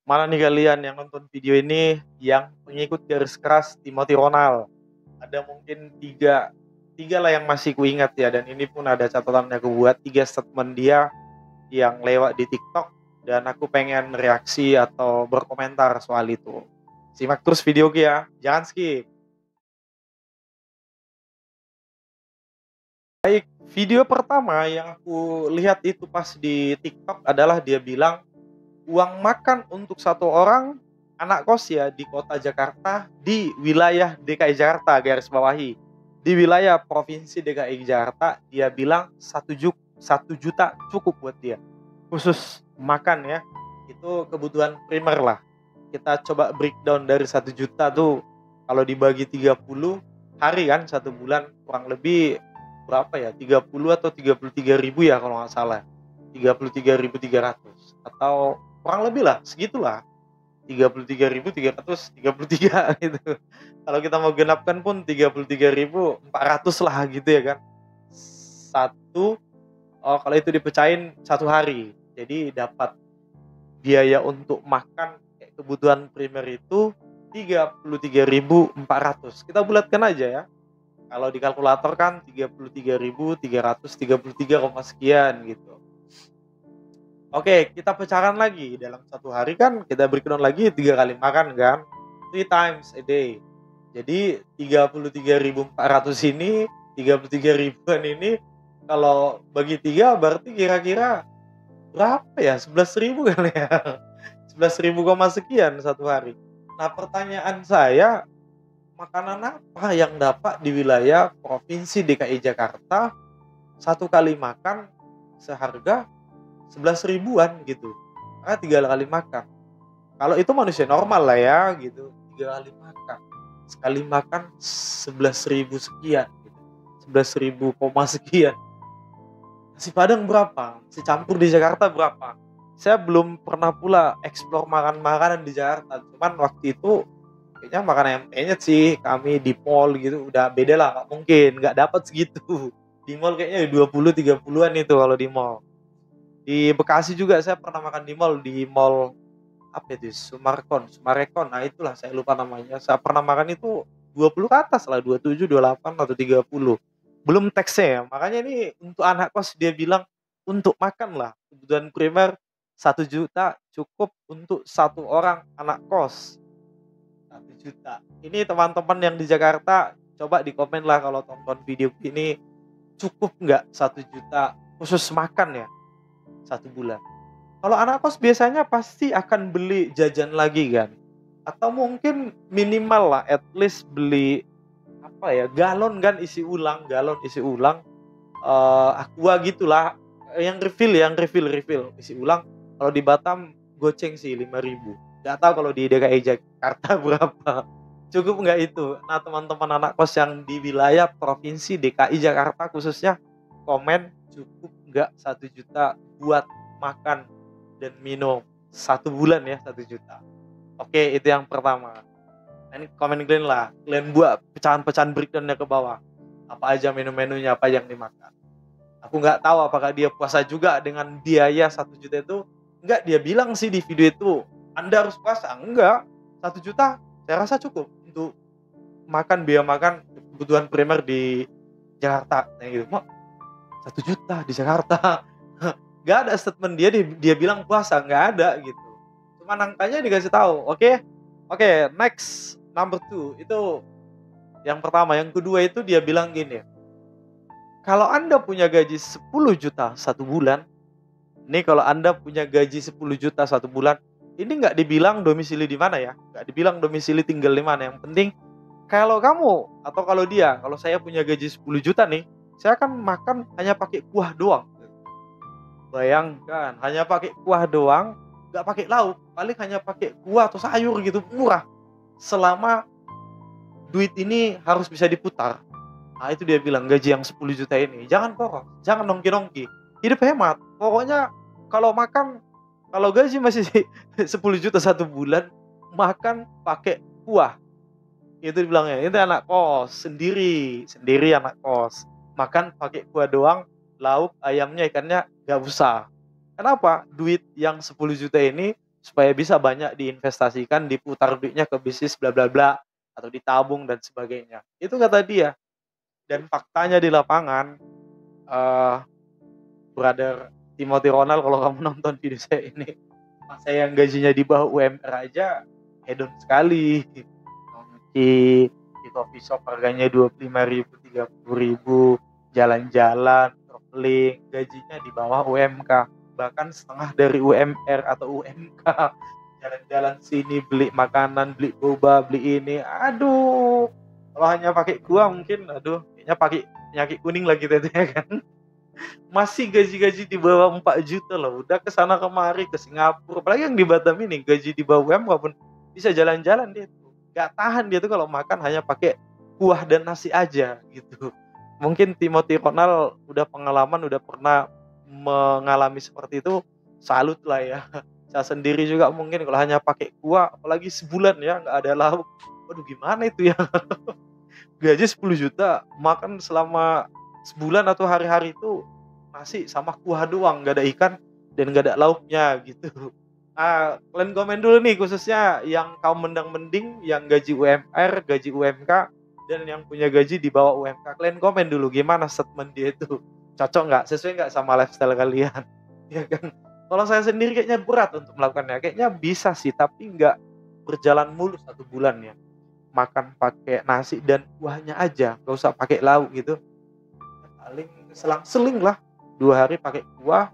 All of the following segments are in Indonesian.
Mana nih kalian yang nonton video ini yang pengikut garis keras Timothy Ronald? Ada mungkin tiga lah yang masih kuingat ya, dan ini pun ada catatannya aku buat tiga statement dia yang lewat di TikTok, dan aku pengen reaksi atau berkomentar soal itu. Simak terus video ya, jangan skip. Baik, video pertama yang aku lihat itu pas di TikTok adalah dia bilang uang makan untuk satu orang anak kos ya di kota Jakarta, di wilayah DKI Jakarta, garis bawahi. Di wilayah provinsi DKI Jakarta, dia bilang 1 juta cukup buat dia. Khusus makan ya. Itu kebutuhan primer lah. Kita coba breakdown dari 1 juta tuh, kalau dibagi 30 hari kan, 1 bulan kurang lebih berapa ya? 30 atau 33 ribu ya kalau nggak salah. 33.300 atau kurang lebih lah segitulah, 33.333 gitu. Kalau kita mau genapkan pun 33.400 lah gitu ya kan. Satu, oh kalau itu dipecahin 1 hari, jadi dapat biaya untuk makan kayak kebutuhan primer itu 33.400. Kita bulatkan aja ya. Kalau di kalkulator kan 33.333, sekian gitu. Oke, kita pecahkan lagi. Dalam 1 hari kan kita breakdown lagi 3 kali makan kan. 3 times a day. Jadi 33.400 ini, 33 ribuan ini kalau bagi 3 berarti kira-kira berapa ya? 11.000 kali ya. 11.000 sekian 1 hari. Nah, pertanyaan saya, makanan apa yang dapat di wilayah Provinsi DKI Jakarta satu kali makan seharga 11 ribuan gitu, karena 3 kali makan. Kalau itu manusia normal lah ya gitu, 3 kali makan, sekali makan 11.000 sekian gitu. 11.000 sekian. Nasi Padang berapa? Nasi campur di Jakarta berapa? Saya belum pernah pula explore makan-makanan di Jakarta, cuman waktu itu kayaknya makanan yang enyet sih. Kami di mall gitu udah beda lah, nggak mungkin nggak dapat segitu. Di mall kayaknya 20-30an itu kalau di mall. Di Bekasi juga saya pernah makan di mall apa itu, Sumarekon. Nah, itulah saya lupa namanya. Saya pernah makan itu 20 ke atas lah, 27, 28 atau 30. Belum teksnya ya. Makanya ini untuk anak kos dia bilang untuk makan lah, kebutuhan primer 1 juta cukup untuk satu orang anak kos. 1 juta. Ini teman-teman yang di Jakarta coba di komen lah kalau tonton video ini, cukup nggak 1 juta khusus makan ya 1 bulan. Kalau anak kos biasanya pasti akan beli jajan lagi kan, atau mungkin minimal lah at least beli apa ya, galon isi ulang, Aqua gitulah, yang refill isi ulang. Kalau di Batam goceng sih 5.000. Nggak tahu kalau di DKI Jakarta berapa. Cukup nggak itu? Nah, teman-teman anak kos yang di wilayah provinsi DKI Jakarta khususnya, komen cukup nggak 1 juta buat makan dan minum 1 bulan ya 1 juta. Oke, itu yang pertama. Nah, ini komen kalian lah, kalian buat pecahan-pecahan breakdownnya ke bawah. Apa aja menu-menunya, apa yang dimakan. Aku nggak tahu apakah dia puasa juga dengan biaya 1 juta itu. Enggak, dia bilang sih di video itu, Anda harus puasa. Enggak, 1 juta saya rasa cukup untuk makan, biaya makan kebutuhan primer di Jakarta. Kayak gitu. Mak, 1 juta di Jakarta. Nggak ada statement dia bilang puasa, nggak ada gitu. Cuma angkanya dikasih tahu. Oke, next number 2 itu yang pertama. Yang kedua itu dia bilang gini, kalau Anda punya gaji 10 juta 1 bulan, ini kalau Anda punya gaji 10 juta 1 bulan, ini nggak dibilang domisili di mana ya, nggak dibilang domisili tinggal di mana. Yang penting kalau kamu atau kalau saya punya gaji 10 juta nih, saya akan makan hanya pakai kuah doang. Bayangkan, hanya pakai kuah doang, nggak pakai lauk, paling hanya pakai kuah atau sayur gitu, murah. Selama duit ini harus bisa diputar. Nah, itu dia bilang gaji yang 10 juta ini, jangan boros, jangan nongki-nongki, hidup hemat. Pokoknya kalau makan, kalau gaji masih 10 juta 1 bulan, makan pakai kuah. Itu dibilangnya, itu anak kos, sendiri anak kos. Makan pakai kuah doang, lauk, ayamnya, ikannya nggak usah. Kenapa? Duit yang 10 juta ini supaya bisa banyak diinvestasikan, diputar duitnya ke bisnis bla bla bla atau ditabung dan sebagainya. Itu kata dia. Dan faktanya di lapangan, eh brother Timothy Ronald, kalau kamu nonton video saya ini, saya yang gajinya di bawah UMR aja hedon sekali. Di coffee shop harganya 25.000, 30.000, jalan-jalan, traveling, gajinya di bawah UMK, bahkan setengah dari UMR atau UMK. Jalan-jalan sini, beli makanan, beli boba, beli ini, aduh, kalau hanya pakai gua mungkin, aduh, kayaknya pakai penyakit kuning lagi gitu ya kan. Masih gaji-gaji di bawah 4 juta loh, udah kesana kemari ke Singapura, apalagi yang di Batam ini gaji di bawah UMK pun bisa jalan-jalan dia tuh, nggak tahan dia tuh kalau makan hanya pakai kuah dan nasi aja gitu. Mungkin Timothy Ronald udah pengalaman, udah pernah mengalami seperti itu, salut lah ya. Saya sendiri juga mungkin kalau hanya pakai kuah, apalagi sebulan ya nggak ada lauk, waduh gimana itu ya. Gaji 10 juta, makan selama sebulan atau hari-hari itu nasi sama kuah doang, nggak ada ikan dan nggak ada lauknya gitu. Kalian komen dulu nih khususnya yang kaum mendang-mending, yang gaji UMR, gaji UMK, dan yang punya gaji di bawah UMK. Kalian komen dulu gimana statement dia itu. Cocok nggak? Sesuai nggak sama lifestyle kalian? Ya kan? Kalau saya sendiri kayaknya berat untuk melakukannya. Kayaknya bisa sih, tapi nggak berjalan mulus 1 bulan ya. Makan pakai nasi dan kuahnya aja, nggak usah pakai lauk gitu. Paling selang-seling lah, 2 hari pakai kuah,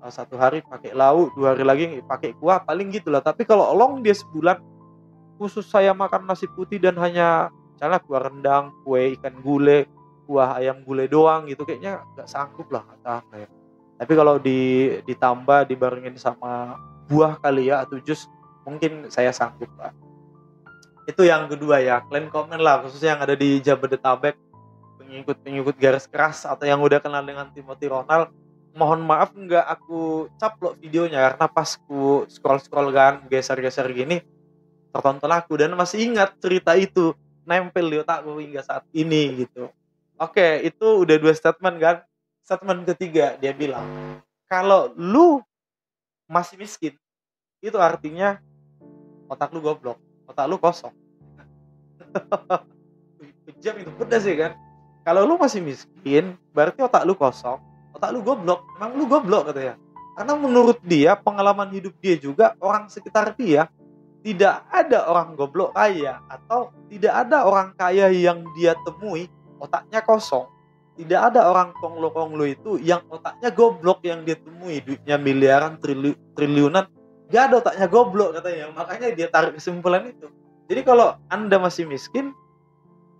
1 hari pakai lauk, 2 hari lagi pakai kuah, paling gitulah. Tapi kalau long dia sebulan khusus saya makan nasi putih dan hanya misalnya kuah rendang, kue ikan gulai, kuah ayam gulai doang gitu, kayaknya nggak sanggup lah, nggak tahan ya. Tapi kalau ditambah dibarengin sama buah kali ya atau jus, mungkin saya sanggup lah. Itu yang kedua ya, kalian komen lah khususnya yang ada di Jabodetabek, pengikut garis keras atau yang udah kenal dengan Timothy Ronald. Mohon maaf nggak aku caplok videonya karena pas ku scroll kan, geser-geser gini, tertonton aku dan masih ingat cerita itu, nempel di otakku hingga saat ini gitu. Oke, itu udah 2 statement kan. Statement ketiga dia bilang, kalau lu masih miskin, itu artinya otak lu goblok, otak lu kosong. Kejam itu, pedas ya kan. Kalau lu masih miskin, berarti otak lu kosong, otak lu goblok. Emang lu goblok katanya. Karena menurut dia, pengalaman hidup dia juga, orang sekitar dia, tidak ada orang goblok kaya atau tidak ada orang kaya yang dia temui otaknya kosong. Tidak ada orang konglo-konglo itu yang otaknya goblok yang dia temui, duitnya miliaran, triliunan, gak ada otaknya goblok katanya. Makanya dia tarik kesimpulan itu. Jadi kalau Anda masih miskin,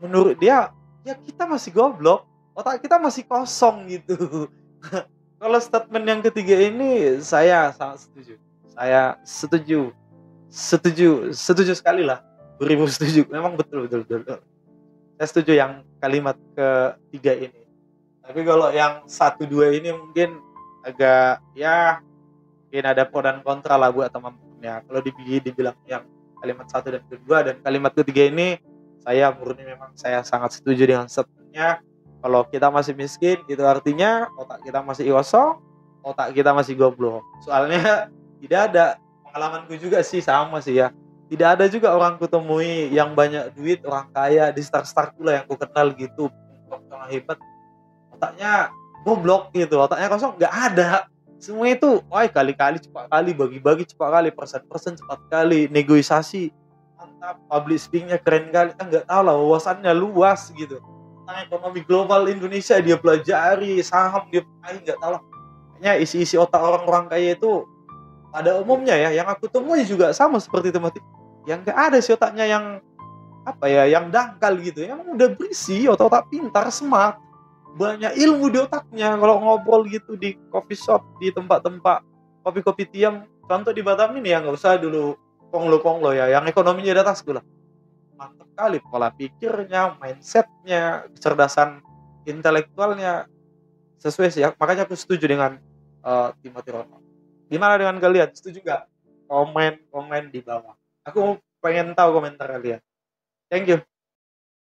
menurut dia, ya kita masih goblok, otak kita masih kosong gitu. Kalau statement yang ketiga ini saya sangat setuju. Saya setuju sekali lah, beribu setuju. Memang betul. Saya setuju yang kalimat ketiga ini. Tapi kalau yang 1-2 ini mungkin agak ya, mungkin ada pro dan kontra lah buat teman-teman ya. Kalau dibilang yang kalimat 1 dan kedua, dan kalimat ketiga ini saya murni memang saya sangat setuju dengan statementnya. Kalau kita masih miskin, itu artinya otak kita masih kosong, otak kita masih goblok. Soalnya tidak ada, pengalamanku juga sih sama sih ya. Tidak ada juga orang kutemui yang banyak duit, orang kaya di star pula yang ku kenal gitu, orang hebat, otaknya goblok gitu, otaknya kosong, nggak ada. Semua itu, wah kali-kali cepat kali, bagi-bagi cepat kali, persen cepat kali, negosiasi mantap, public speakingnya keren kali, kan nggak tahu lah, wawasannya luas gitu. Tentang ekonomi global Indonesia dia pelajari, saham dia pelajari, nggak tahu lah. Kayaknya isi-isi otak orang-orang kaya itu pada umumnya ya, yang aku temui juga sama seperti Timothy. Yang nggak ada sih otaknya yang apa ya, yang dangkal gitu. Yang udah berisi, otak-otak pintar, smart, banyak ilmu di otaknya. Kalau ngobrol gitu di coffee shop, di tempat-tempat kopi-kopi tiam, contoh di Batam ini ya, nggak usah dulu konglo-konglo ya, yang ekonominya di atas lah, mantap kali pola pikirnya, mindsetnya, kecerdasan intelektualnya, sesuai sih ya. Makanya aku setuju dengan Timothy Ronald. Gimana dengan kalian, setuju nggak? Komen di bawah, aku pengen tahu komentar kalian. Thank you.